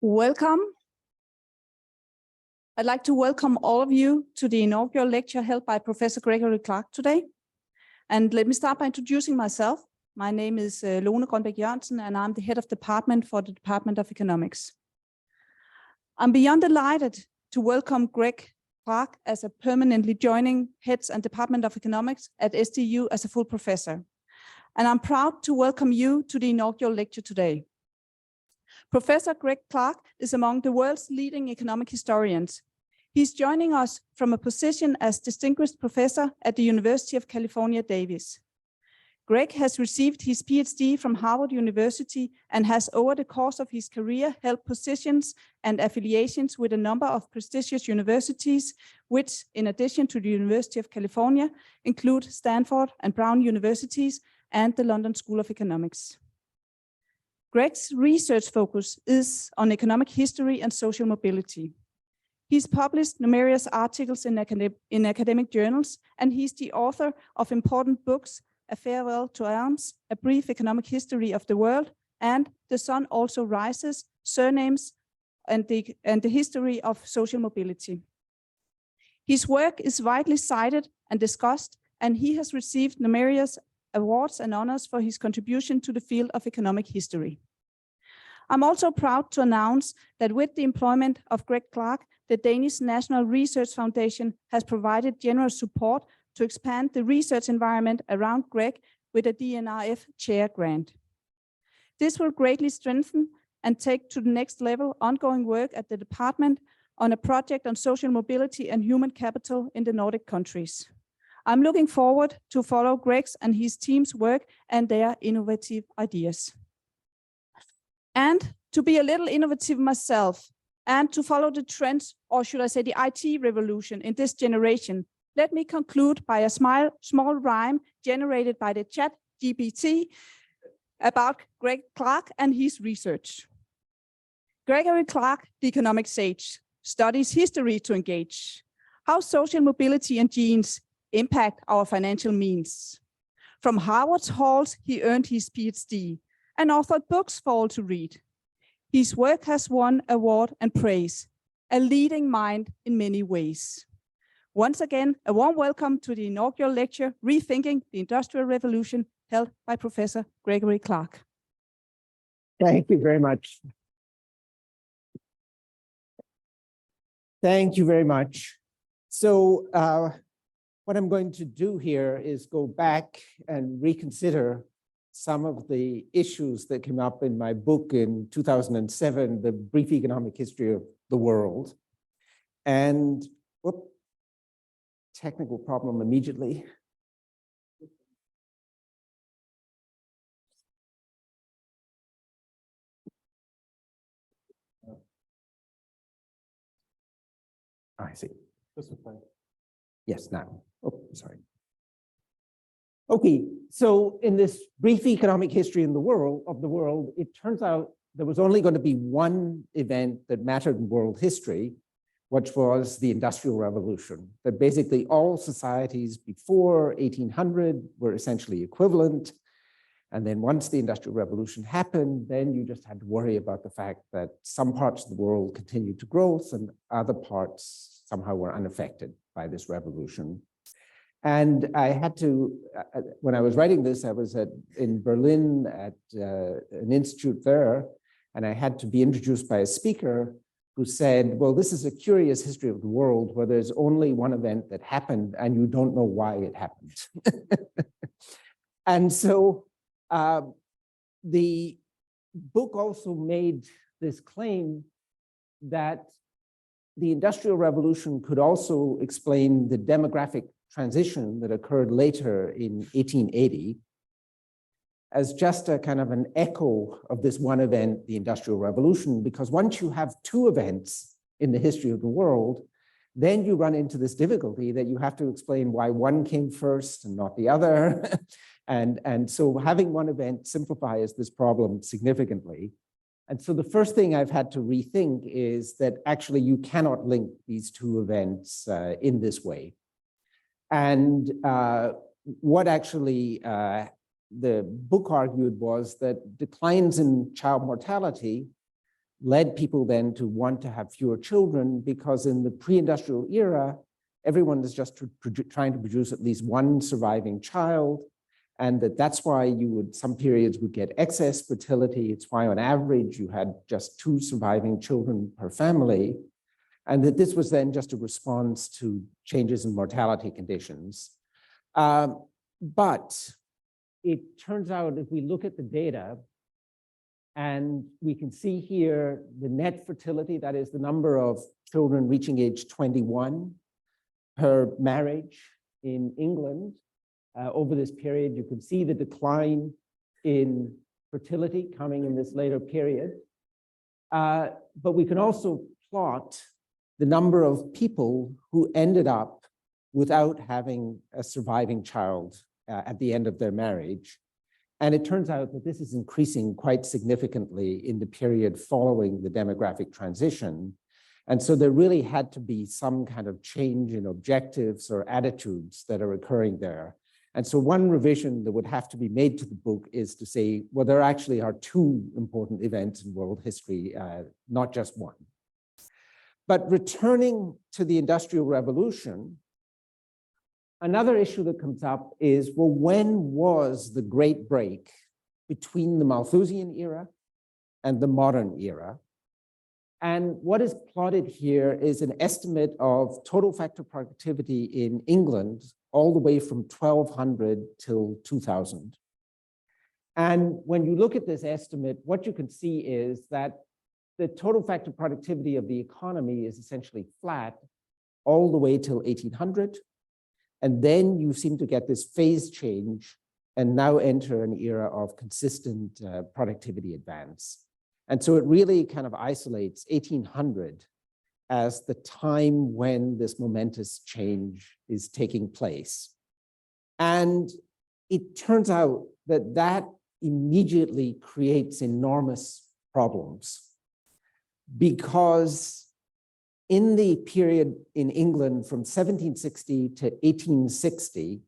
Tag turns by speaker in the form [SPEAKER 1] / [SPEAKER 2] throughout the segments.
[SPEAKER 1] Welcome. I'd like to welcome all of you to the inaugural lecture held by Professor Gregory Clark today. And let me start by introducing myself. My name is Lone Grønbæk Jørgensen, and I'm the head of department for the Department of Economics. I'm beyond delighted to welcome Greg Clark as a permanently joining heads and Department of Economics at SDU as a full professor. And I'm proud to welcome you to the inaugural lecture today. Professor Greg Clark is among the world's leading economic historians. He's joining us from a position as distinguished professor at the University of California, Davis. Greg has received his PhD from Harvard University and has over the course of his career held positions and affiliations with a number of prestigious universities, which, in addition to the University of California, include Stanford and Brown universities and the London School of Economics. Greg's research focus is on economic history and social mobility. He's published numerous articles in academic journals, and he's the author of important books, A Farewell to Arms, A Brief Economic History of the World, and The Sun Also Rises, Surnames, and the History of Social Mobility. His work is widely cited and discussed, and he has received numerous awards and honors for his contribution to the field of economic history. I'm also proud to announce that with the employment of Greg Clark, the Danish National Research Foundation has provided generous support to expand the research environment around Greg with a DNRF chair grant. This will greatly strengthen and take to the next level ongoing work at the department on a project on social mobility and human capital in the Nordic countries. I'm looking forward to follow Greg's and his team's work and their innovative ideas. And to be a little innovative myself and to follow the trends, or should I say the IT revolution in this generation, let me conclude by a small rhyme generated by the ChatGPT about Greg Clark and his research. Gregory Clark, the economic sage, studies history to engage how social mobility and genes impact our financial means. From Harvard's halls, he earned his PhD and authored books for all to read. His work has won award and praise, a leading mind in many ways. Once again, a warm welcome to the inaugural lecture, Rethinking the Industrial Revolution, held by Professor Gregory Clark.
[SPEAKER 2] Thank you very much. Thank you very much. So what I'm going to do here is go back and reconsider some of the issues that came up in my book in 2007, The Brief Economic History of the World. And, whoop, technical problem immediately. I see. This is fine. Yes, now. Oh, sorry. Okay, so in this brief economic history of the world, it turns out there was only going to be one event that mattered in world history, which was the Industrial Revolution. That basically all societies before 1800 were essentially equivalent. And then once the Industrial Revolution happened, then you just had to worry about the fact that some parts of the world continued to grow and other parts somehow were unaffected by this revolution. And I had to, when I was writing this, I was in Berlin at an institute there, and I had to be introduced by a speaker who said, well, this is a curious history of the world where there's only one event that happened and you don't know why it happened. And so the book also made this claim that the Industrial Revolution could also explain the demographic transition that occurred later in 1880 as just a kind of an echo of this one event, the Industrial Revolution, because once you have two events in the history of the world, then you run into this difficulty that you have to explain why one came first and not the other. and so having one event simplifies this problem significantly. And so the first thing I've had to rethink is that actually you cannot link these two events in this way. And what actually the book argued was that declines in child mortality led people then to want to have fewer children, because in the pre-industrial era, everyone is just trying to produce at least one surviving child, and that's why you would, some periods would get excess fertility. It's why on average you had just 2 surviving children per family, and that this was then just a response to changes in mortality conditions. But it turns out, if we look at the data, and we can see here the net fertility, that is the number of children reaching age 21 per marriage in England. Over this period, you can see the decline in fertility coming in this later period. But we can also plot the number of people who ended up without having a surviving child at the end of their marriage. And it turns out that this is increasing quite significantly in the period following the demographic transition. And so there really had to be some kind of change in objectives or attitudes that are occurring there. And so one revision that would have to be made to the book is to say, well, there actually are 2 important events in world history, not just one. But returning to the Industrial Revolution, another issue that comes up is, well, when was the great break between the Malthusian era and the modern era? And what is plotted here is an estimate of total factor productivity in England all the way from 1200 till 2000. And when you look at this estimate, what you can see is that the total factor productivity of the economy is essentially flat all the way till 1800. And then you seem to get this phase change and now enter an era of consistent productivity advance. And so it really kind of isolates 1800 as the time when this momentous change is taking place. And it turns out that that immediately creates enormous problems, because in the period in England from 1760 to 1860,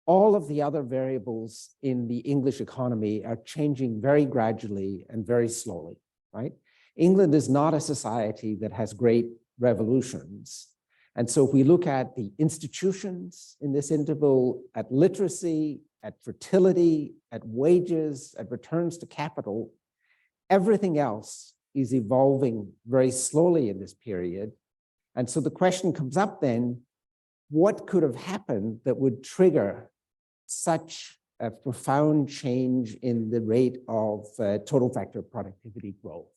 [SPEAKER 2] all of the other variables in the English economy are changing very gradually and very slowly, right? England is not a society that has great revolutions. And so if we look at the institutions in this interval, at literacy, at fertility, at wages, at returns to capital, everything else is evolving very slowly in this period. And so the question comes up then, what could have happened that would trigger such a profound change in the rate of total factor productivity growth?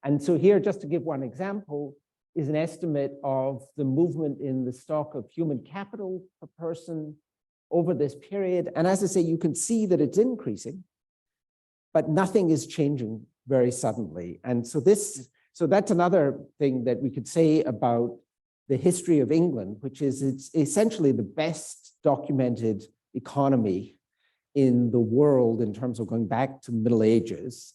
[SPEAKER 2] And so here, just to give one example, is an estimate of the movement in the stock of human capital per person over this period. And as I say, you can see that it's increasing, but nothing is changing very suddenly. And so that's another thing that we could say about the history of England, which is it's essentially the best documented economy in the world in terms of going back to the Middle Ages.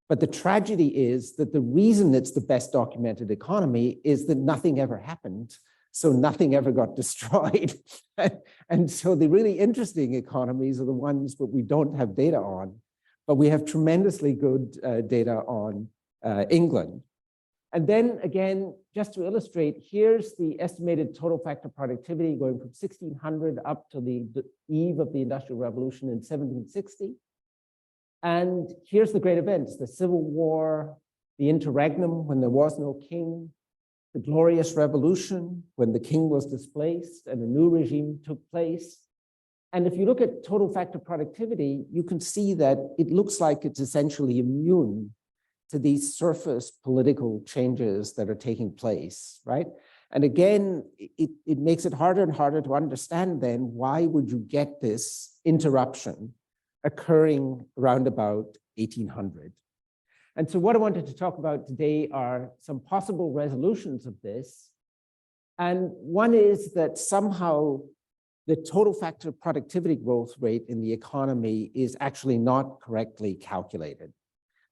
[SPEAKER 2] But the tragedy is that the reason it's the best documented economy is that nothing ever happened. So nothing ever got destroyed. And so the really interesting economies are the ones that we don't have data on, but we have tremendously good data on England. And then again, just to illustrate, here's the estimated total factor productivity going from 1600 up to the eve of the Industrial Revolution in 1760. And here's the great events: the Civil War, the interregnum when there was no king, the Glorious Revolution when the king was displaced and a new regime took place. And if you look at total factor productivity, you can see that it looks like it's essentially immune to these surface political changes that are taking place, right? And again, it makes it harder and harder to understand then why would you get this interruption occurring around about 1800. And so what I wanted to talk about today are some possible resolutions of this. And one is that somehow the total factor productivity growth rate in the economy is actually not correctly calculated,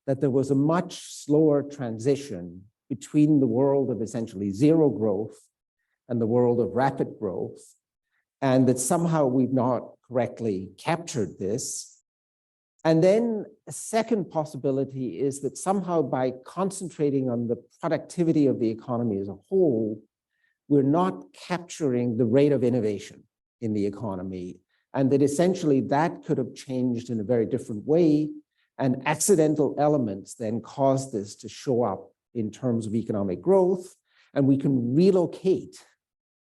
[SPEAKER 2] that there was a much slower transition between the world of essentially zero growth and the world of rapid growth, and that somehow we've not correctly captured this. And then a second possibility is that somehow by concentrating on the productivity of the economy as a whole, we're not capturing the rate of innovation in the economy, and that essentially that could have changed in a very different way, and accidental elements then cause this to show up in terms of economic growth, and we can relocate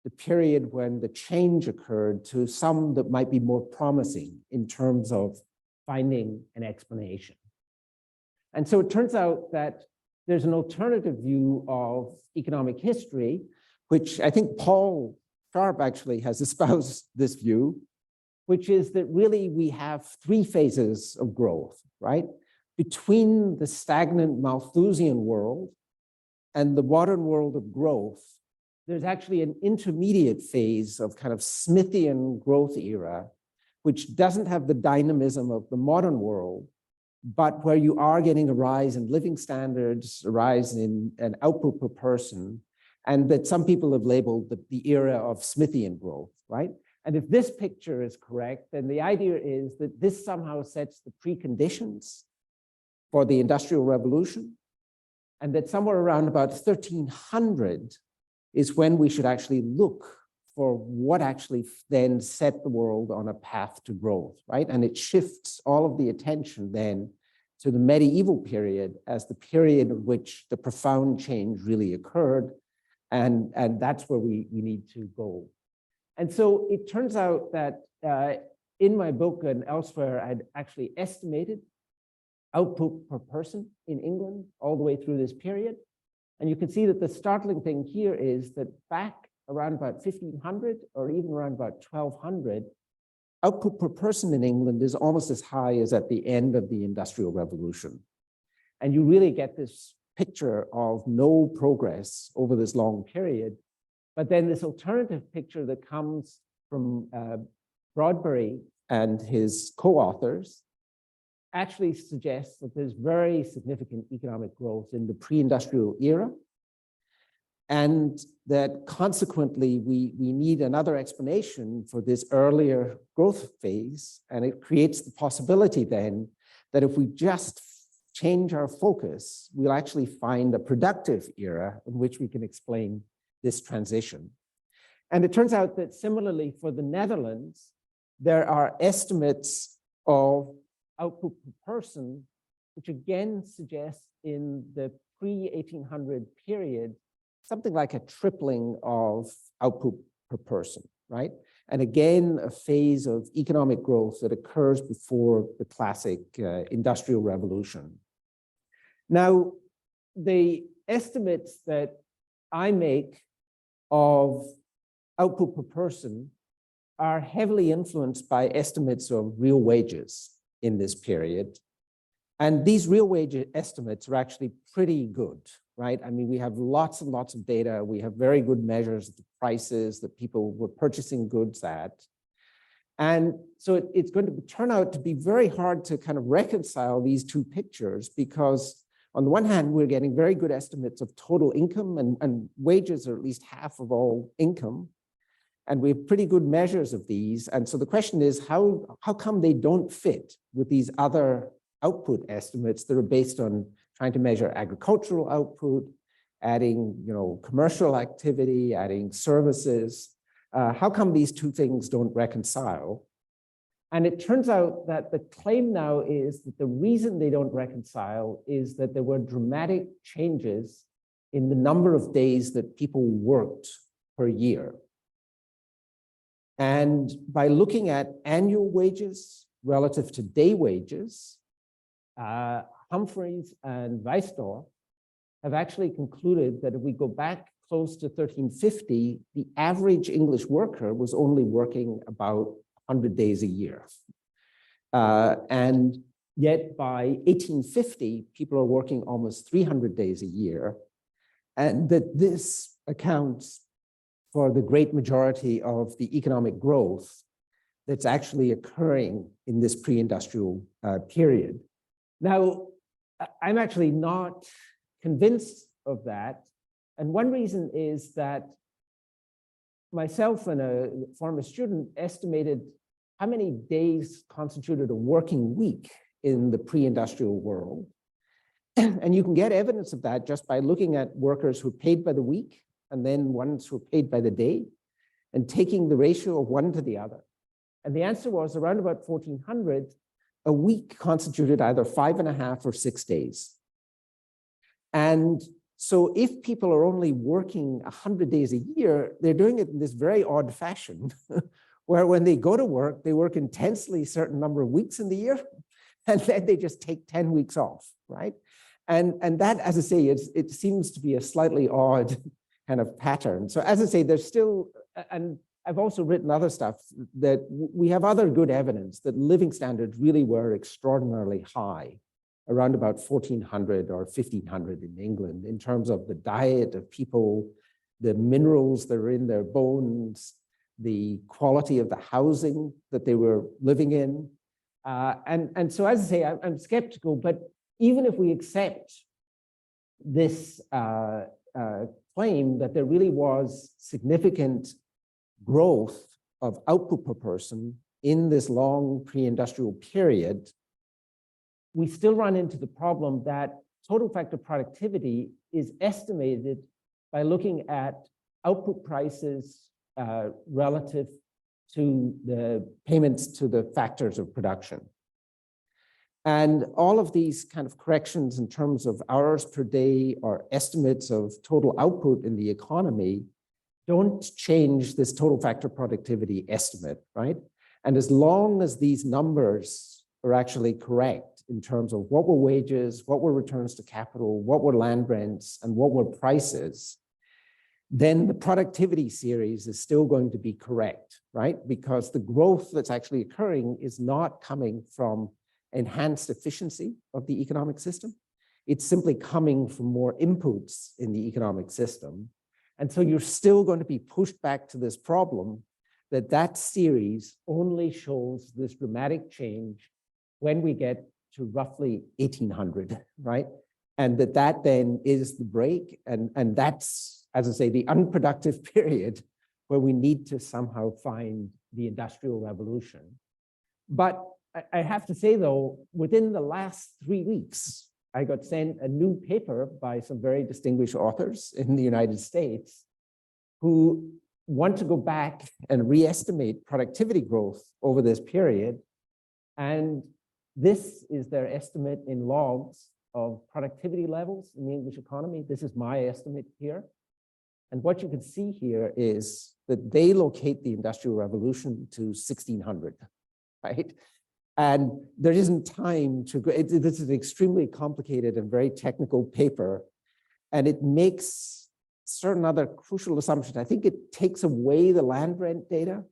[SPEAKER 2] the period when the change occurred to some that might be more promising in terms of finding an explanation. And so it turns out that there's an alternative view of economic history, which I think Paul Sharp actually has espoused this view, which is that really we have three phases of growth, right? Between the stagnant Malthusian world and the modern world of growth, there's actually an intermediate phase of kind of Smithian growth era, which doesn't have the dynamism of the modern world, but where you are getting a rise in living standards, a rise in an output per person, and that some people have labeled the era of Smithian growth, right? And if this picture is correct, then the idea is that this somehow sets the preconditions for the Industrial Revolution, and that somewhere around about 1300 is when we should actually look for what actually then set the world on a path to growth, right? And it shifts all of the attention then to the medieval period as the period in which the profound change really occurred. And that's where we need to go. And so it turns out that in my book and elsewhere, I'd actually estimated output per person in England all the way through this period. And you can see that the startling thing here is that back around about 1500 or even around about 1200, output per person in England is almost as high as at the end of the Industrial Revolution. And you really get this picture of no progress over this long period. But then this alternative picture that comes from Broadbury and his co-authors actually suggests that there's very significant economic growth in the pre-industrial era, and that consequently we need another explanation for this earlier growth phase. And it creates the possibility then that if we just change our focus, we'll actually find a productive era in which we can explain this transition. And it turns out that similarly for the Netherlands, there are estimates of output per person, which again suggests in the pre-1800 period, something like a tripling of output per person, right? And again, a phase of economic growth that occurs before the classic Industrial Revolution. Now, the estimates that I make of output per person are heavily influenced by estimates of real wages in this period. And these real wage estimates are actually pretty good, right? I mean, we have lots and lots of data. We have very good measures of the prices that people were purchasing goods at. And so it's going to turn out to be very hard to kind of reconcile these two pictures, because on the one hand, we're getting very good estimates of total income, and wages are at least half of all income. And we have pretty good measures of these. And so the question is, how come they don't fit with these other output estimates that are based on trying to measure agricultural output, adding, commercial activity, adding services? How come these two things don't reconcile? And it turns out that the claim now is that the reason they don't reconcile is that there were dramatic changes in the number of days that people worked per year. And by looking at annual wages relative to day wages, Humphreys and Weisdorf have actually concluded that if we go back close to 1350, the average English worker was only working about 100 days a year. And yet by 1850, people are working almost 300 days a year. And that this accounts for the great majority of the economic growth that's actually occurring in this pre-industrial period. Now, I'm actually not convinced of that. And one reason is that myself and a former student estimated how many days constituted a working week in the pre-industrial world. And you can get evidence of that just by looking at workers who are paid by the week and then ones who are paid by the day and taking the ratio of one to the other. And the answer was around about 1400, a week constituted either 5.5 or 6 days. And so if people are only working 100 days a year, they're doing it in this very odd fashion where when they go to work, they work intensely a certain number of weeks in the year, and then they just take 10 weeks off, right? And that, as I say, it seems to be a slightly odd kind of pattern. So as I say, there's still, and I've also written other stuff that we have other good evidence that living standards really were extraordinarily high around about 1400 or 1500 in England in terms of the diet of people, the minerals that are in their bones, the quality of the housing that they were living in. And so as I say, I'm skeptical, but even if we accept this claim that there really was significant growth of output per person in this long pre-industrial period, we still run into the problem that total factor productivity is estimated by looking at output prices relative to the payments to the factors of production. And all of these kind of corrections in terms of hours per day or estimates of total output in the economy don't change this total factor productivity estimate, right? And as long as these numbers are actually correct in terms of what were wages, what were returns to capital, what were land rents, and what were prices, then the productivity series is still going to be correct, right? Because the growth that's actually occurring is not coming from enhanced efficiency of the economic system. It's simply coming from more inputs in the economic system. And so you're still going to be pushed back to this problem that that series only shows this dramatic change when we get to roughly 1800, right? And that then is the break. And that's, as I say, the unproductive period where we need to somehow find the Industrial Revolution. But I have to say, though, within the last 3 weeks, I got sent a new paper by some very distinguished authors in the United States who want to go back and re-estimate productivity growth over this period. And this is their estimate in logs of productivity levels in the English economy. This is my estimate here. And what you can see here is that they locate the Industrial Revolution to 1600, right? And there isn't time to go. This is an extremely complicated and very technical paper, and it makes certain other crucial assumptions. I think it takes away the land rent data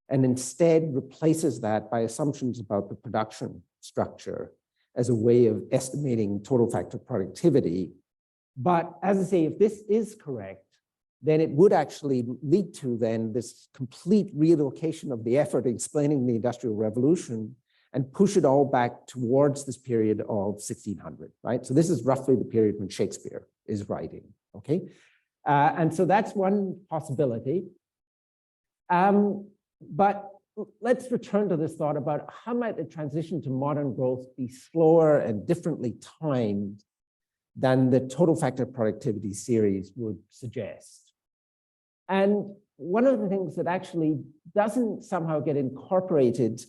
[SPEAKER 2] and instead replaces that by assumptions about the production structure as a way of estimating total factor productivity. But as I say, if this is correct, then it would actually lead to then this complete relocation of the effort explaining the Industrial Revolution and push it all back towards this period of 1600, right? So this is roughly the period when Shakespeare is writing, okay? And so that's one possibility. But let's return to this thought about how might the transition to modern growth be slower and differently timed than the total factor productivity series would suggest. And one of the things that actually doesn't somehow get incorporated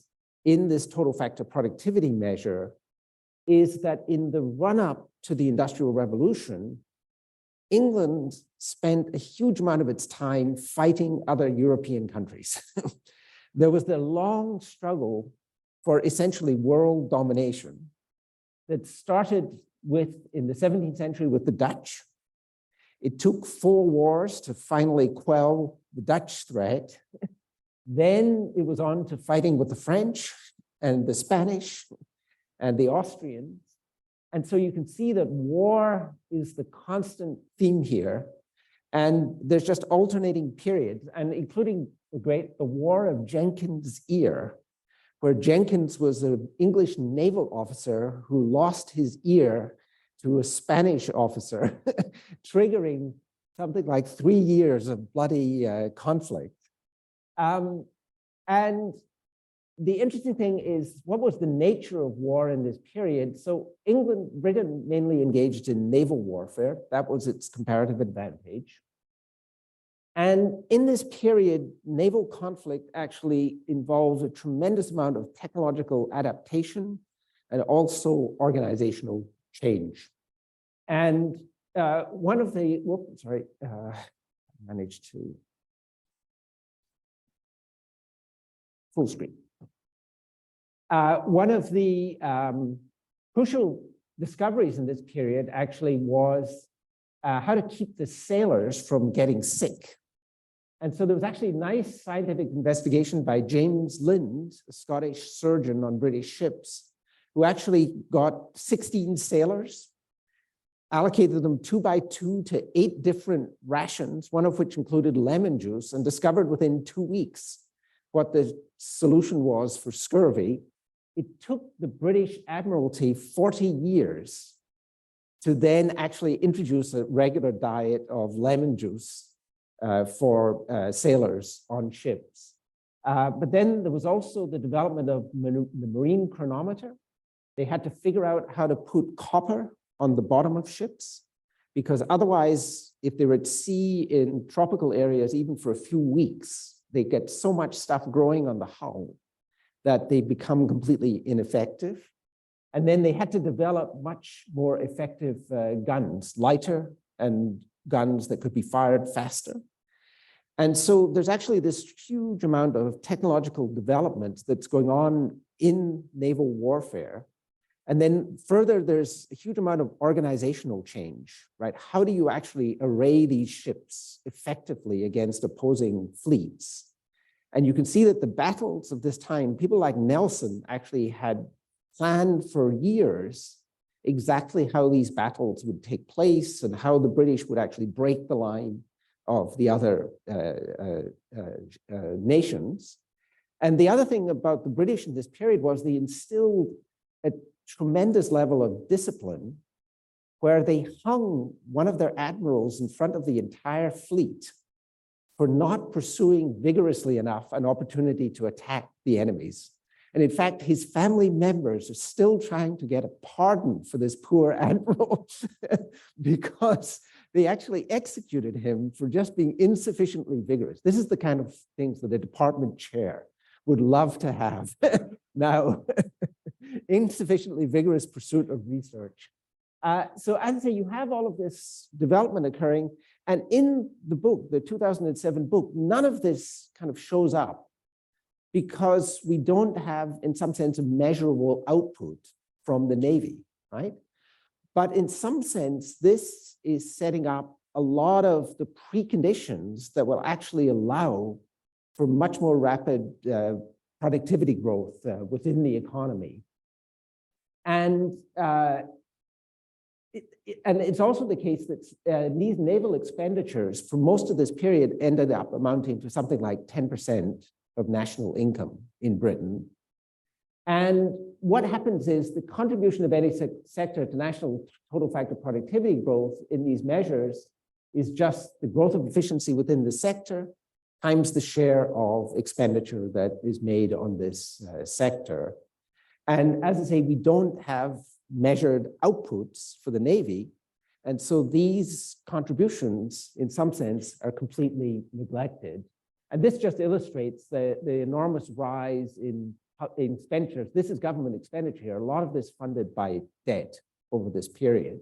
[SPEAKER 2] in this total factor productivity measure is that in the run-up to the Industrial Revolution, England spent a huge amount of its time fighting other European countries. There was the long struggle for essentially world domination that started in the 17th century with the Dutch. It took 4 wars to finally quell the Dutch threat. Then it was on to fighting with the French and the Spanish and the Austrians. And so you can see that war is the constant theme here. And there's just alternating periods, and including the War of Jenkins' Ear, where Jenkins was an English naval officer who lost his ear to a Spanish officer, triggering something like 3 years of bloody conflict. And the interesting thing is, what was the nature of war in this period? So Britain mainly engaged in naval warfare. That was its comparative advantage. And in this period, naval conflict actually involves a tremendous amount of technological adaptation and also organizational change. And one of the, managed to full screen. One of the crucial discoveries in this period actually was how to keep the sailors from getting sick. And so there was actually a nice scientific investigation by James Lind, a Scottish surgeon on British ships, who actually got 16 sailors, allocated them 2 by 2 to 8 different rations, one of which included lemon juice, and discovered within 2 weeks what the solution was for scurvy. It took the British Admiralty 40 years to then actually introduce a regular diet of lemon juice for sailors on ships. But then there was also the development of the marine chronometer. They had to figure out how to put copper on the bottom of ships, because otherwise, if they were at sea in tropical areas, even for a few weeks, they get so much stuff growing on the hull that they become completely ineffective. And then they had to develop much more effective guns, lighter and guns that could be fired faster. And so there's actually this huge amount of technological development that's going on in naval warfare. And then further, there's a huge amount of organizational change, right? How do you actually array these ships effectively against opposing fleets? And you can see that the battles of this time, people like Nelson actually had planned for years exactly how these battles would take place and how the British would actually break the line of the other nations. And the other thing about the British in this period was they instilled a tremendous level of discipline, where they hung one of their admirals in front of the entire fleet for not pursuing vigorously enough an opportunity to attack the enemies. And in fact, his family members are still trying to get a pardon for this poor admiral because they actually executed him for just being insufficiently vigorous. This is the kind of things that a department chair would love to have now. Insufficiently vigorous pursuit of research. So as I say, you have all of this development occurring. And in the book, the 2007 book, none of this kind of shows up because we don't have, in some sense, a measurable output from the Navy, right? But in some sense, this is setting up a lot of the preconditions that will actually allow for much more rapid productivity growth within the economy. And it's also the case that these naval expenditures for most of this period ended up amounting to something like 10% of national income in Britain. And what happens is the contribution of any sector to national total factor productivity growth in these measures is just the growth of efficiency within the sector times the share of expenditure that is made on this sector. And as I say, we don't have measured outputs for the Navy. And so these contributions, in some sense, are completely neglected. And this just illustrates the enormous rise in expenditures. This is government expenditure here. A lot of this funded by debt over this period.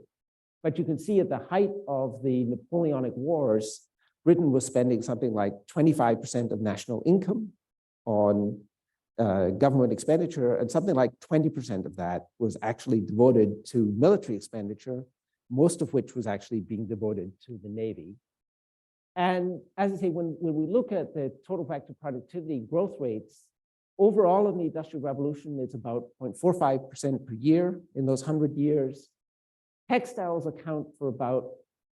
[SPEAKER 2] But you can see at the height of the Napoleonic Wars, Britain was spending something like 25% of national income on government expenditure, and something like 20% of that was actually devoted to military expenditure, most of which was actually being devoted to the Navy. And as I say, when we look at the total factor productivity growth rates, overall in the Industrial Revolution, it's about 0.45% per year in those 100 years. Textiles account for about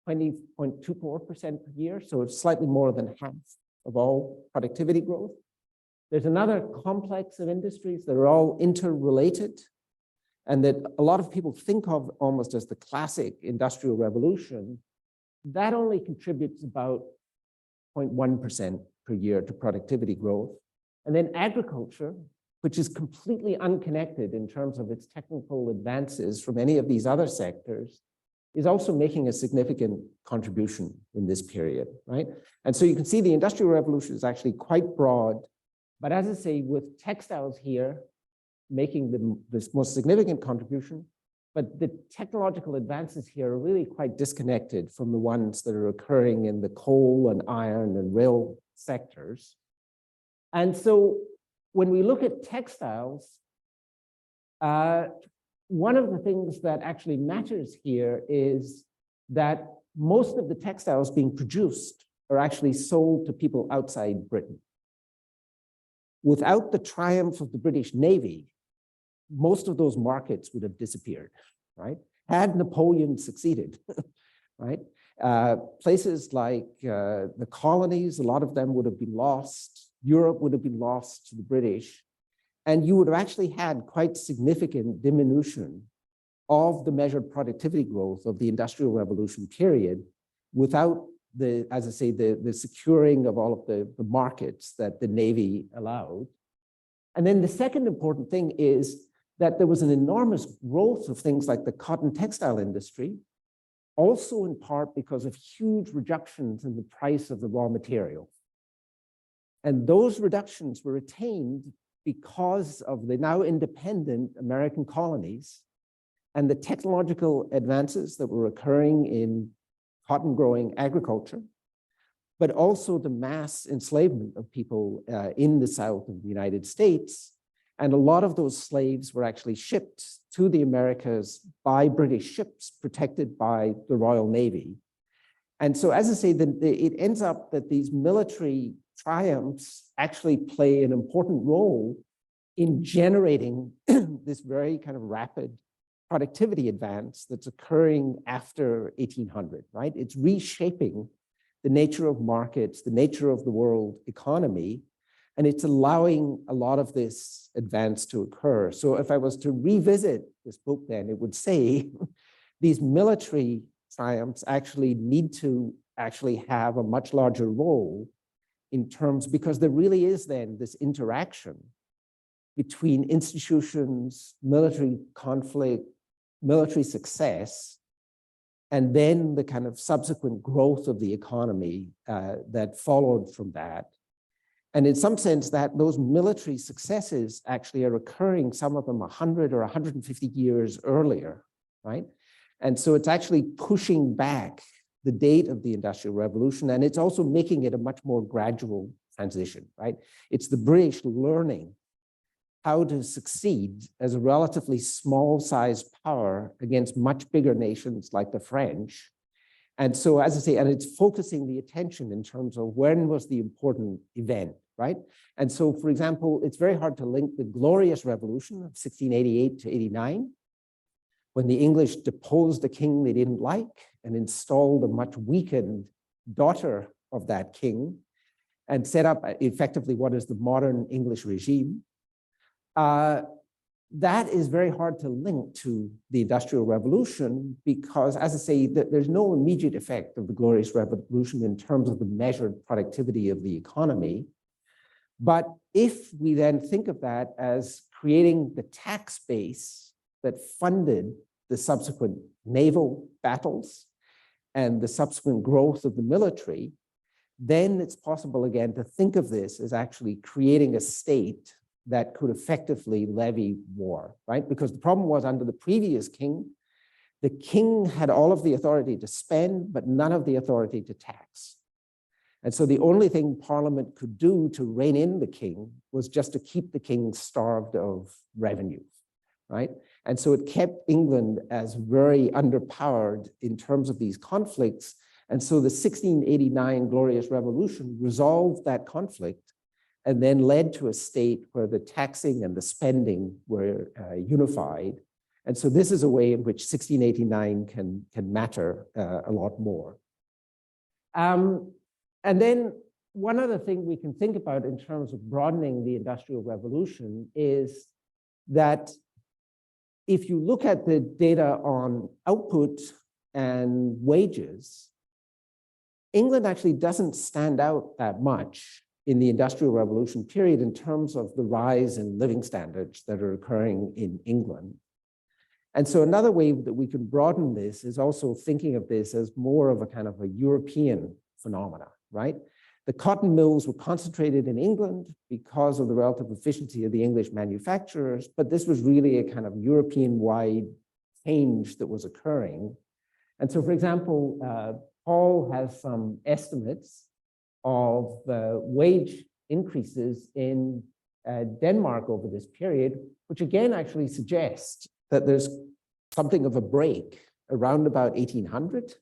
[SPEAKER 2] 20.24% per year, so it's slightly more than half of all productivity growth. There's another complex of industries that are all interrelated and that a lot of people think of almost as the classic Industrial Revolution. That only contributes about 0.1% per year to productivity growth. And then agriculture, which is completely unconnected in terms of its technical advances from any of these other sectors, is also making a significant contribution in this period, right? And so you can see the Industrial Revolution is actually quite broad, but as I say, with textiles here making this most significant contribution, but the technological advances here are really quite disconnected from the ones that are occurring in the coal and iron and rail sectors. And so when we look at textiles, one of the things that actually matters here is that most of the textiles being produced are actually sold to people outside Britain. Without the triumph of the British Navy, most of those markets would have disappeared, right? Had Napoleon succeeded, right? Places like the colonies, a lot of them would have been lost. Europe would have been lost to the British. And you would have actually had quite significant diminution of the measured productivity growth of the Industrial Revolution period without the, as I say, the securing of all of the markets that the Navy allowed. And then the second important thing is that there was an enormous growth of things like the cotton textile industry, also in part because of huge reductions in the price of the raw material. And those reductions were attained because of the now independent American colonies and the technological advances that were occurring in cotton growing agriculture, but also the mass enslavement of people in the South of the United States. And a lot of those slaves were actually shipped to the Americas by British ships protected by the Royal Navy. And so, as I say, it ends up that these military triumphs actually play an important role in generating this very kind of rapid productivity advance that's occurring after 1800, right? It's reshaping the nature of markets, the nature of the world economy, and it's allowing a lot of this advance to occur. So if I was to revisit this book, then it would say these military triumphs actually need to actually have a much larger role in terms, because there really is then this interaction between institutions, military conflict, military success, and then the kind of subsequent growth of the economy that followed from that. And in some sense, that those military successes actually are occurring, some of them 100 or 150 years earlier, right? And so it's actually pushing back the date of the Industrial Revolution, and it's also making it a much more gradual transition, right? It's the British learning how to succeed as a relatively small-sized power against much bigger nations like the French. And so, as I say, and it's focusing the attention in terms of when was the important event, right? And so, for example, it's very hard to link the Glorious Revolution of 1688 to 89, when the English deposed a king they didn't like and installed a much weakened daughter of that king and set up effectively what is the modern English regime. That is very hard to link to the Industrial Revolution because, as I say, there's no immediate effect of the Glorious Revolution in terms of the measured productivity of the economy. But if we then think of that as creating the tax base that funded the subsequent naval battles and the subsequent growth of the military, then it's possible again to think of this as actually creating a state that could effectively levy war, right? Because the problem was under the previous king, the king had all of the authority to spend, but none of the authority to tax. And so the only thing Parliament could do to rein in the king was just to keep the king starved of revenue, right? And so it kept England as very underpowered in terms of these conflicts. And so the 1689 Glorious Revolution resolved that conflict and then led to a state where the taxing and the spending were unified. And so this is a way in which 1689 can matter a lot more. And then one other thing we can think about in terms of broadening the Industrial Revolution is that if you look at the data on output and wages, England actually doesn't stand out that much in the Industrial Revolution period in terms of the rise in living standards that are occurring in England. And so another way that we can broaden this is also thinking of this as more of a kind of a European phenomena, right? The cotton mills were concentrated in England because of the relative efficiency of the English manufacturers, but this was really a kind of European-wide change that was occurring. And so, for example, Paul has some estimates of wage increases in Denmark over this period, which again actually suggests that there's something of a break around about 1800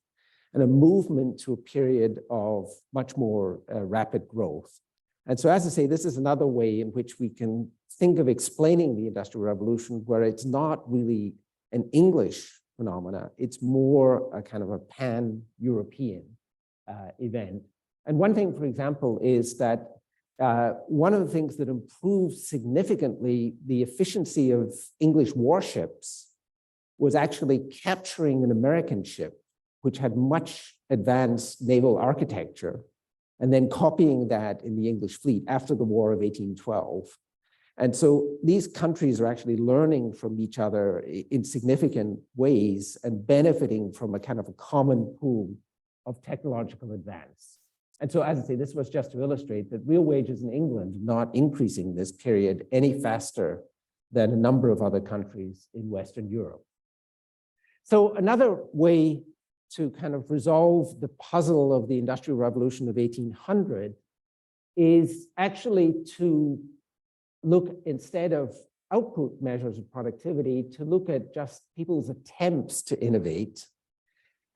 [SPEAKER 2] and a movement to a period of much more rapid growth. And so, as I say, this is another way in which we can think of explaining the Industrial Revolution, where it's not really an English phenomena, it's more a kind of a pan-European event. And one thing, for example, is that one of the things that improved significantly the efficiency of English warships was actually capturing an American ship, which had much advanced naval architecture, and then copying that in the English fleet after the War of 1812. And so these countries are actually learning from each other in significant ways and benefiting from a kind of a common pool of technological advance. And so, as I say, this was just to illustrate that real wages in England not increasing this period any faster than a number of other countries in Western Europe. So another way to kind of resolve the puzzle of the Industrial Revolution of 1800 is actually to look, instead of output measures of productivity, to look at just people's attempts to innovate.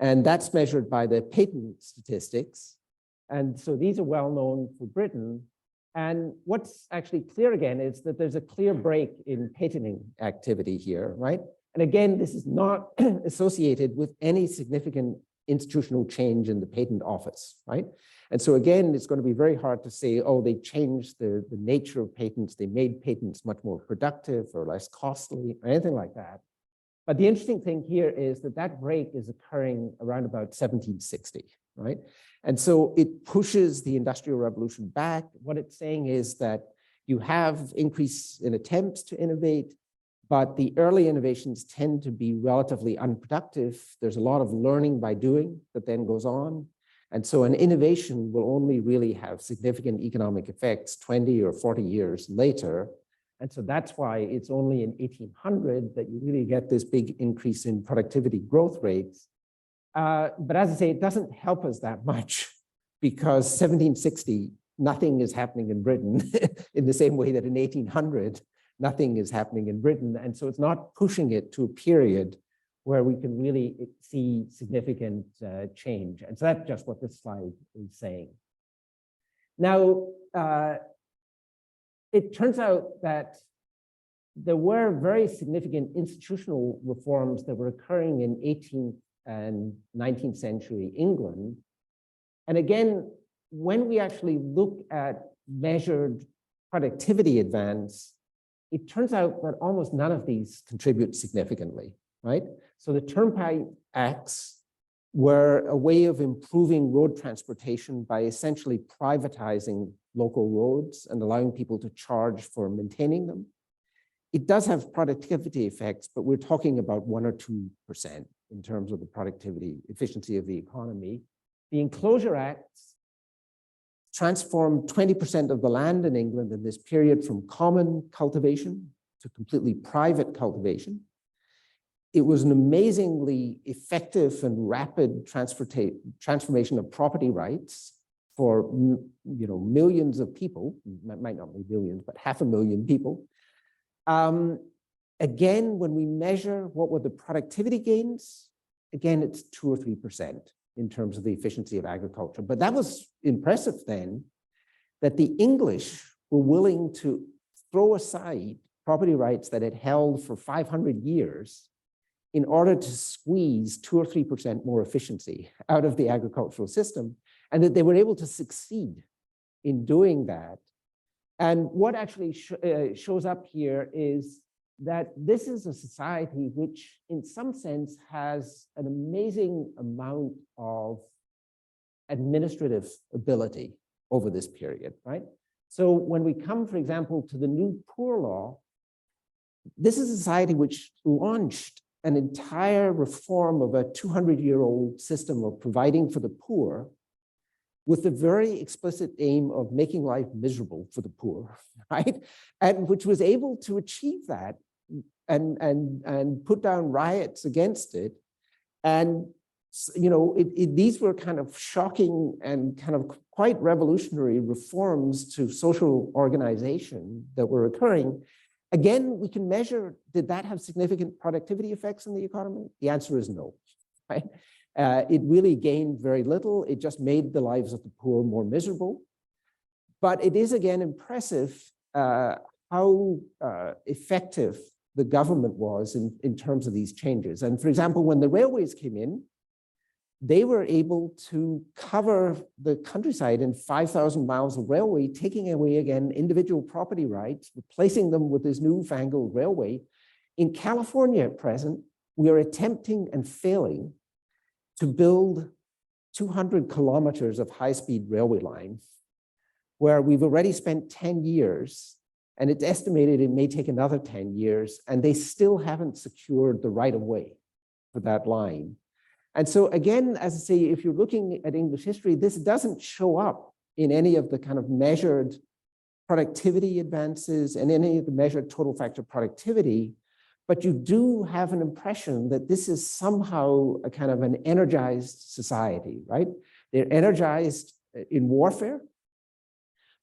[SPEAKER 2] And that's measured by the patent statistics. And so these are well known for Britain. And what's actually clear again is that there's a clear break in patenting activity here, right? And again, this is not associated with any significant institutional change in the patent office, right? And so again, it's going to be very hard to say, oh, they changed the nature of patents, they made patents much more productive or less costly or anything like that. But the interesting thing here is that that break is occurring around about 1760, right? And so it pushes the Industrial Revolution back. What it's saying is that you have increase in attempts to innovate, but the early innovations tend to be relatively unproductive. There's a lot of learning by doing that then goes on. And so an innovation will only really have significant economic effects 20 or 40 years later. And so that's why it's only in 1800 that you really get this big increase in productivity growth rates. But as I say, it doesn't help us that much because 1760, nothing is happening in Britain in the same way that in 1800, nothing is happening in Britain. And so it's not pushing it to a period where we can really see significant change. And so that's just what this slide is saying. Now, it turns out that there were very significant institutional reforms that were occurring in 18th and 19th century England. And again, when we actually look at measured productivity advance, it turns out that almost none of these contribute significantly, right? So the Turnpike Acts were a way of improving road transportation by essentially privatizing local roads and allowing people to charge for maintaining them. It does have productivity effects, but we're talking about 1 or 2% in terms of the productivity efficiency of the economy. The Enclosure Acts transformed 20% of the land in England in this period from common cultivation to completely private cultivation. It was an amazingly effective and rapid transformation of property rights for millions of people, might not be millions, but 500,000 people. Again, when we measure what were the productivity gains, again, it's 2 or 3% in terms of the efficiency of agriculture. But that was impressive then, that the English were willing to throw aside property rights that had held for 500 years in order to squeeze 2 or 3% more efficiency out of the agricultural system, and that they were able to succeed in doing that. And what actually shows up here is that this is a society which, in some sense, has an amazing amount of administrative ability over this period, right? So when we come, for example, to the new poor law, this is a society which launched an entire reform of a 200-year-old system of providing for the poor with the very explicit aim of making life miserable for the poor, right? And which was able to achieve that and put down riots against it. And you know, these were kind of shocking and kind of quite revolutionary reforms to social organization that were occurring. Again, we can measure, did that have significant productivity effects on the economy? The answer is no, right? It really gained very little. It just made the lives of the poor more miserable. But it is, again, impressive how effective the government was in terms of these changes. And for example, when the railways came in, they were able to cover the countryside in 5,000 miles of railway, taking away, again, individual property rights, replacing them with this newfangled railway. In California at present, we are attempting and failing to build 200 kilometers of high-speed railway line, where we've already spent 10 years, and it's estimated it may take another 10 years, and they still haven't secured the right-of-way for that line. And so again, as I say, if you're looking at English history, this doesn't show up in any of the kind of measured productivity advances and any of the measured total factor productivity, but you do have an impression that this is somehow a kind of an energized society, right? They're energized in warfare,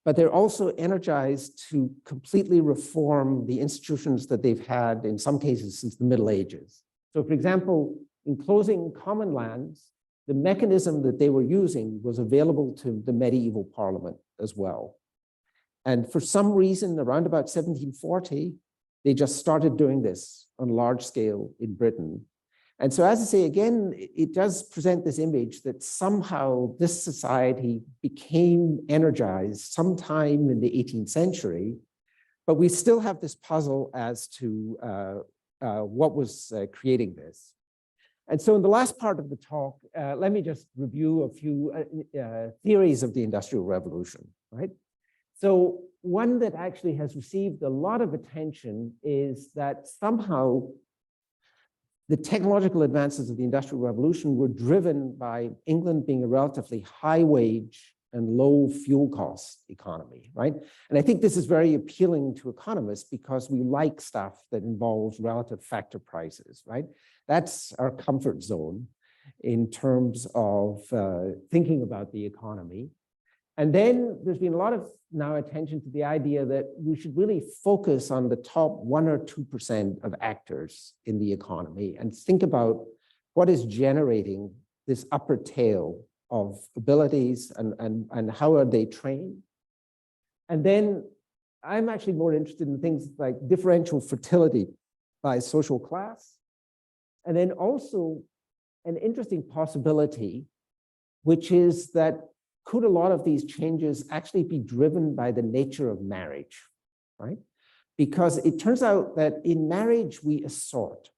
[SPEAKER 2] but they're also energized to completely reform the institutions that they've had, in some cases, since the Middle Ages. So for example, in closing common lands, the mechanism that they were using was available to the medieval parliament as well. And for some reason, around about 1740, they just started doing this on a large scale in Britain. And so, as I say, again, it does present this image that somehow this society became energized sometime in the 18th century, but we still have this puzzle as to what was creating this. And so in the last part of the talk, let me just review a few theories of the Industrial Revolution, right? So one that actually has received a lot of attention is that somehow the technological advances of the Industrial Revolution were driven by England being a relatively high wage and low fuel cost economy, right? And I think this is very appealing to economists because we like stuff that involves relative factor prices, right? That's our comfort zone in terms of thinking about the economy. And then there's been a lot of now attention to the idea that we should really focus on the top 1 or 2% of actors in the economy and think about what is generating this upper tail of abilities and how are they trained. And then I'm actually more interested in things like differential fertility by social class. And then also an interesting possibility, which is that could a lot of these changes actually be driven by the nature of marriage, right? Because it turns out that in marriage we assort,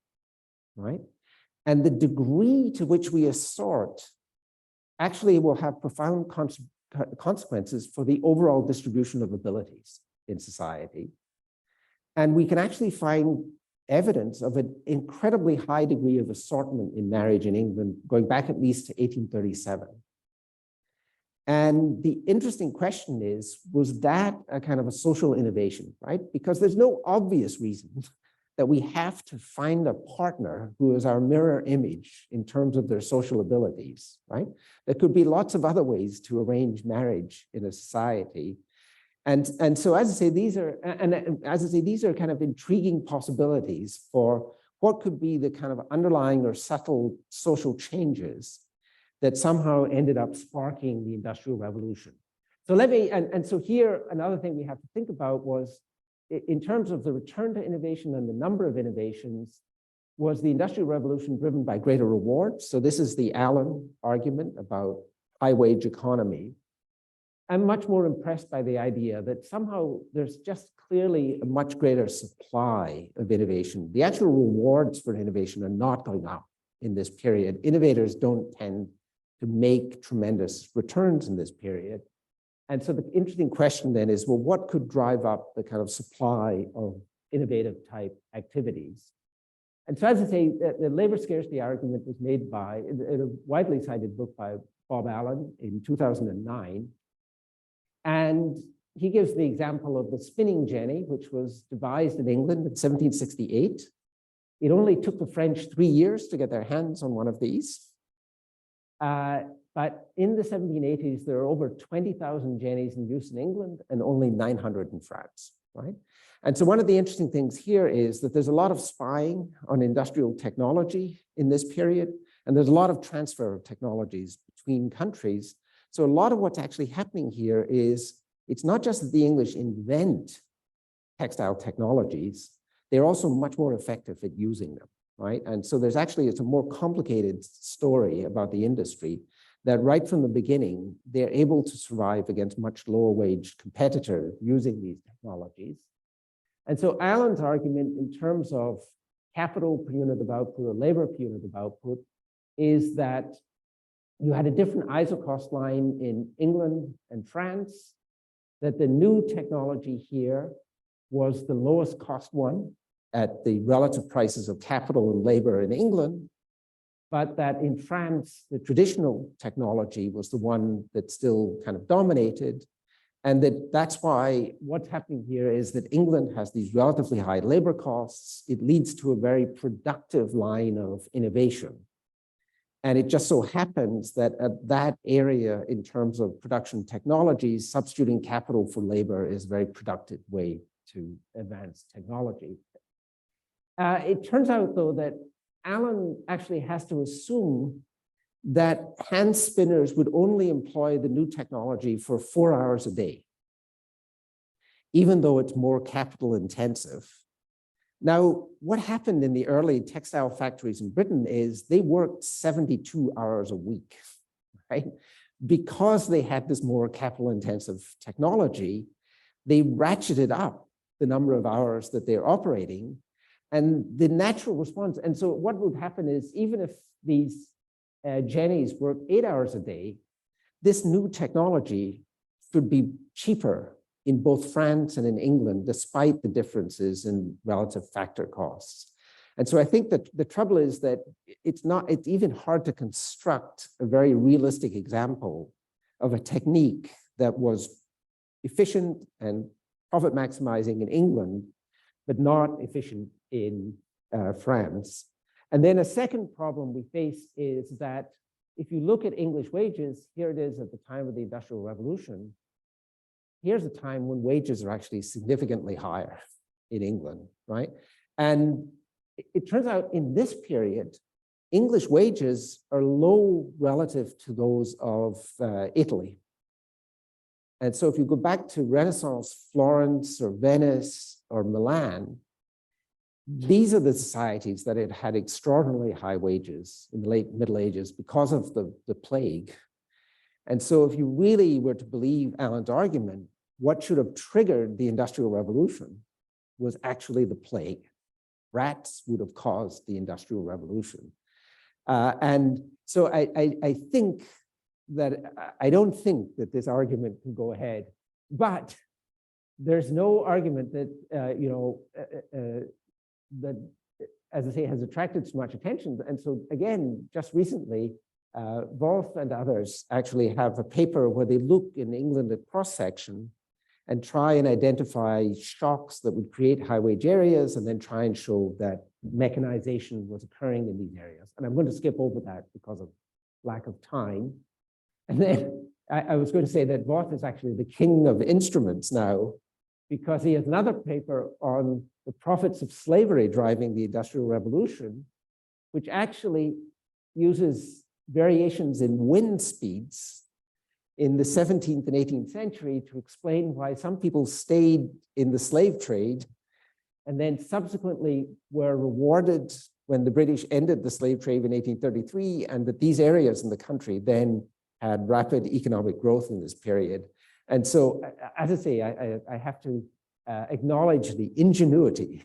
[SPEAKER 2] right? And the degree to which we assort actually will have profound consequences for the overall distribution of abilities in society. And we can actually find evidence of an incredibly high degree of assortment in marriage in England, going back at least to 1837. And the interesting question is, was that a kind of a social innovation, right? Because there's no obvious reason that we have to find a partner who is our mirror image in terms of their social abilities, right? There could be lots of other ways to arrange marriage in a society. And so, as I say, these are kind of intriguing possibilities for what could be the kind of underlying or subtle social changes that somehow ended up sparking the Industrial Revolution. So let me, and so here, another thing we have to think about was, in terms of the return to innovation and the number of innovations, was the Industrial Revolution driven by greater rewards? So this is the Allen argument about high wage economy. I'm much more impressed by the idea that somehow there's just clearly a much greater supply of innovation. The actual rewards for innovation are not going up in this period. Innovators don't tend to make tremendous returns in this period. And so the interesting question then is, well, what could drive up the kind of supply of innovative type activities? And so as I say, the labor scarcity argument was made by, in a widely cited book by Bob Allen in 2009. And he gives the example of the spinning jenny, which was devised in England in 1768. It only took the French 3 years to get their hands on one of these. But in the 1780s, there are over 20,000 jennies in use in England and only 900 in France, right? And so one of the interesting things here is that there's a lot of spying on industrial technology in this period, and there's a lot of transfer of technologies between countries. So a lot of what's actually happening here is, it's not just that the English invent textile technologies, they're also much more effective at using them, right? And so there's actually, it's a more complicated story about the industry that right from the beginning, they're able to survive against much lower wage competitors using these technologies. And so Allen's argument in terms of capital per unit of output or labor per unit of output is that you had a different ISO cost line in England and France, that the new technology here was the lowest cost one at the relative prices of capital and labor in England, but that in France, the traditional technology was the one that still kind of dominated. And that's why what's happening here is that England has these relatively high labor costs. It leads to a very productive line of innovation. And it just so happens that at that area, in terms of production technologies, substituting capital for labor is a very productive way to advance technology. It turns out, though, that Allen actually has to assume that hand spinners would only employ the new technology for 4 hours a day, even though it's more capital intensive. Now, what happened in the early textile factories in Britain is they worked 72 hours a week, right? Because they had this more capital intensive technology, they ratcheted up the number of hours that they're operating, and the natural response. And so what would happen is, even if these jennies work 8 hours a day, this new technology should be cheaper in both France and in England, despite the differences in relative factor costs. And so I think that the trouble is that it's even hard to construct a very realistic example of a technique that was efficient and profit maximizing in England, but not efficient in France. And then a second problem we face is that if you look at English wages, here it is at the time of the Industrial Revolution. Here's a time when wages are actually significantly higher in England, right? And it turns out in this period, English wages are low relative to those of Italy. And so if you go back to Renaissance Florence or Venice or Milan, these are the societies that had extraordinarily high wages in the late Middle Ages because of the plague. And so if you really were to believe Allen's argument, what should have triggered the Industrial Revolution was actually the plague. Rats would have caused the Industrial Revolution. And so I think that, I don't think that this argument can go ahead, but there's no argument that, that, as I say, has attracted so much attention. And so again, just recently, Wolf and others actually have a paper where they look in England at cross-section and try and identify shocks that would create high wage areas, and then try and show that mechanization was occurring in these areas. And I'm going to skip over that because of lack of time. And then I was going to say that Wolf is actually the king of instruments now, because he has another paper on the profits of slavery driving the Industrial Revolution, which actually uses variations in wind speeds in the 17th and 18th century to explain why some people stayed in the slave trade and then subsequently were rewarded when the British ended the slave trade in 1833, and that these areas in the country then had rapid economic growth in this period. And so, as I say, I have to acknowledge the ingenuity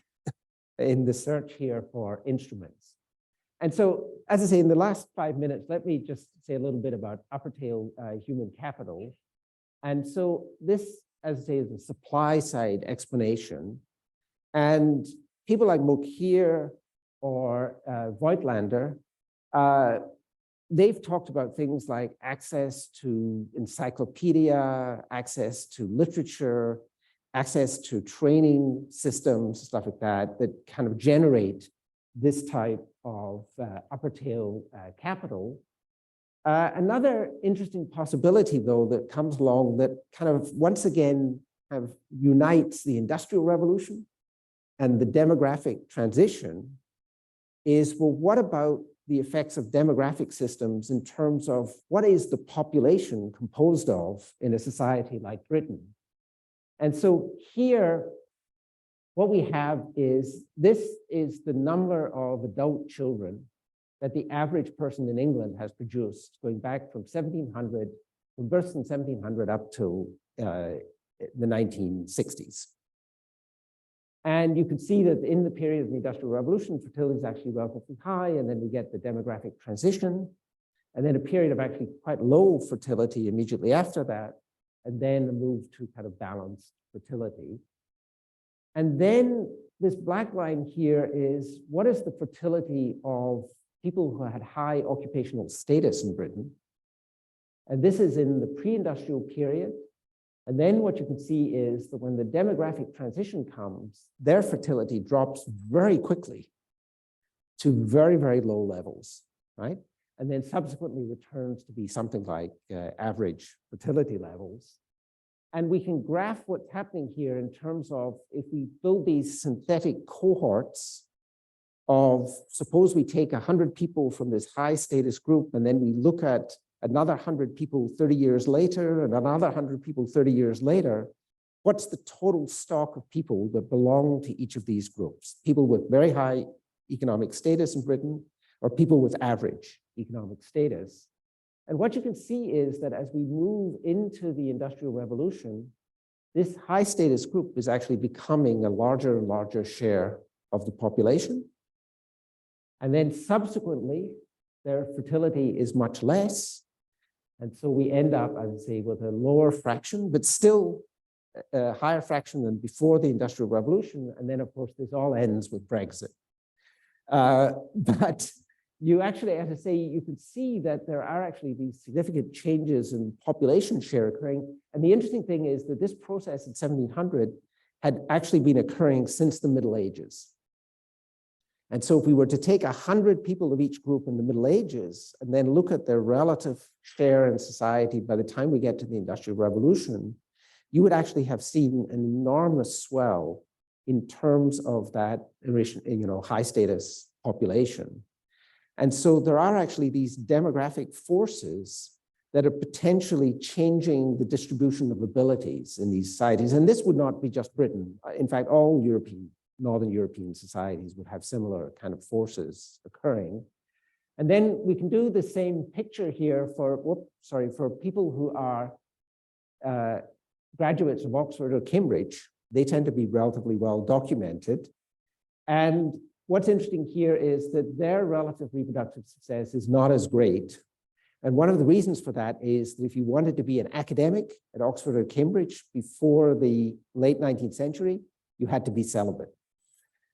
[SPEAKER 2] in the search here for instruments. And so, as I say, in the last 5 minutes, let me just say a little bit about upper tail human capital. And so this, as I say, is a supply side explanation. And people like Mokyr or Voigtlander, they've talked about things like access to encyclopedia, access to literature, access to training systems, stuff like that, that kind of generate this type of upper tail capital. Another interesting possibility, though, that comes along that kind of once again kind of unites the Industrial Revolution and the demographic transition is, well, what about the effects of demographic systems in terms of what is the population composed of in a society like Britain? And so here, what we have is, this is the number of adult children that the average person in England has produced, going back from 1700, from births in 1700 up to the 1960s. And you can see that in the period of the Industrial Revolution, fertility is actually relatively high, and then we get the demographic transition, and then a period of actually quite low fertility immediately after that, and then a move to kind of balanced fertility. And then this black line here is, what is the fertility of people who had high occupational status in Britain? And this is in the pre-industrial period. And then what you can see is that when the demographic transition comes, their fertility drops very quickly to very, very low levels, right? And then subsequently returns to be something like average fertility levels. And we can graph what's happening here in terms of, if we build these synthetic cohorts of, suppose we take 100 people from this high status group, and then we look at another 100 people 30 years later, and another 100 people 30 years later, what's the total stock of people that belong to each of these groups? People with very high economic status in Britain, or people with average economic status? And what you can see is that as we move into the Industrial Revolution, this high status group is actually becoming a larger and larger share of the population. And then subsequently, their fertility is much less. And so we end up, I would say, with a lower fraction, but still a higher fraction than before the Industrial Revolution. And then, of course, this all ends with Brexit. But you actually, as I say, you can see that there are actually these significant changes in population share occurring. And the interesting thing is that this process in 1700 had actually been occurring since the Middle Ages. And so if we were to take 100 people of each group in the Middle Ages and then look at their relative share in society by the time we get to the Industrial Revolution, you would actually have seen an enormous swell in terms of that, high status population. And so there are actually these demographic forces that are potentially changing the distribution of abilities in these societies. And this would not be just Britain. In fact, all Northern European societies would have similar kind of forces occurring. And then we can do the same picture here for people who are graduates of Oxford or Cambridge. They tend to be relatively well documented. And what's interesting here is that their relative reproductive success is not as great. And one of the reasons for that is that if you wanted to be an academic at Oxford or Cambridge before the late 19th century, you had to be celibate.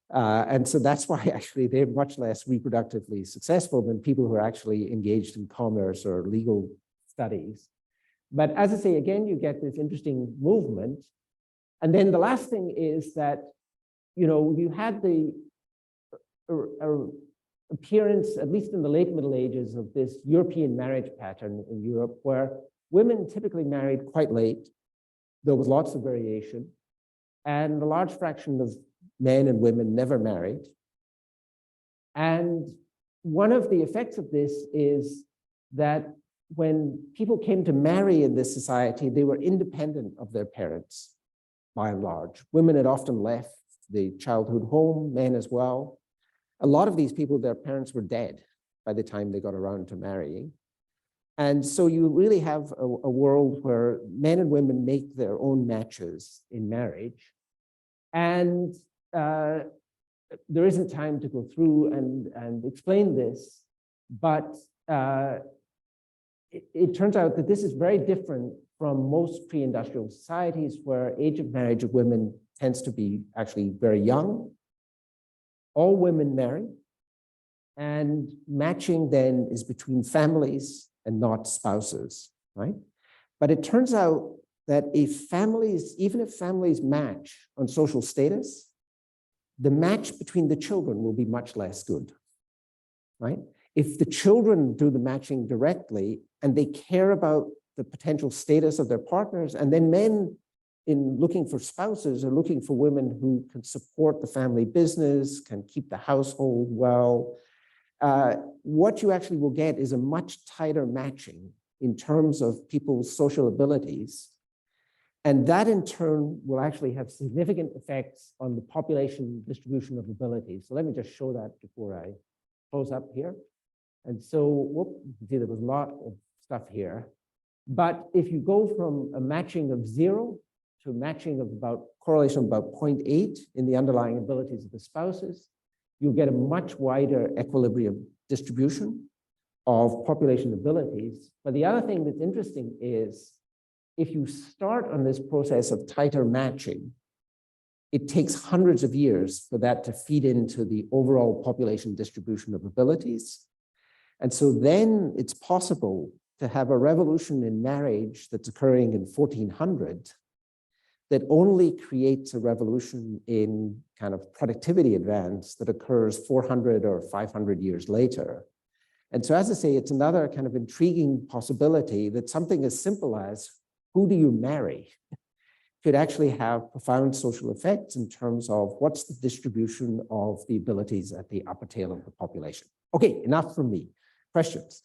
[SPEAKER 2] And so that's why actually they're much less reproductively successful than people who are actually engaged in commerce or legal studies. But as I say, again, you get this interesting movement. And then the last thing is that, you had the appearance, at least in the late Middle Ages, of this European marriage pattern in Europe, where women typically married quite late. There was lots of variation, and a large fraction of men and women never married. And one of the effects of this is that when people came to marry in this society, they were independent of their parents, by and large. Women had often left the childhood home, men as well. A lot of these people, their parents were dead by the time they got around to marrying. And so you really have a world where men and women make their own matches in marriage. And there isn't time to go through and explain this, but it turns out that this is very different from most pre-industrial societies where age of marriage of women tends to be actually very young. All women marry, and matching then is between families and not spouses, right? But it turns out that even if families match on social status, the match between the children will be much less good, right? If the children do the matching directly and they care about the potential status of their partners, and then men in looking for spouses are looking for women who can support the family business, can keep the household well, what you actually will get is a much tighter matching in terms of people's social abilities. And that in turn will actually have significant effects on the population distribution of abilities. So let me just show that before I close up here. And so, you can see there was a lot of stuff here. But if you go from a matching of 0 to a matching of about correlation of about 0.8 in the underlying abilities of the spouses, you'll get a much wider equilibrium distribution of population abilities. But the other thing that's interesting is if you start on this process of tighter matching, it takes hundreds of years for that to feed into the overall population distribution of abilities. And so then it's possible to have a revolution in marriage that's occurring in 1400 that only creates a revolution in kind of productivity advance that occurs 400 or 500 years later. And so as I say, it's another kind of intriguing possibility that something as simple as who do you marry could actually have profound social effects in terms of what's the distribution of the abilities at the upper tail of the population. Okay, enough from me. Questions?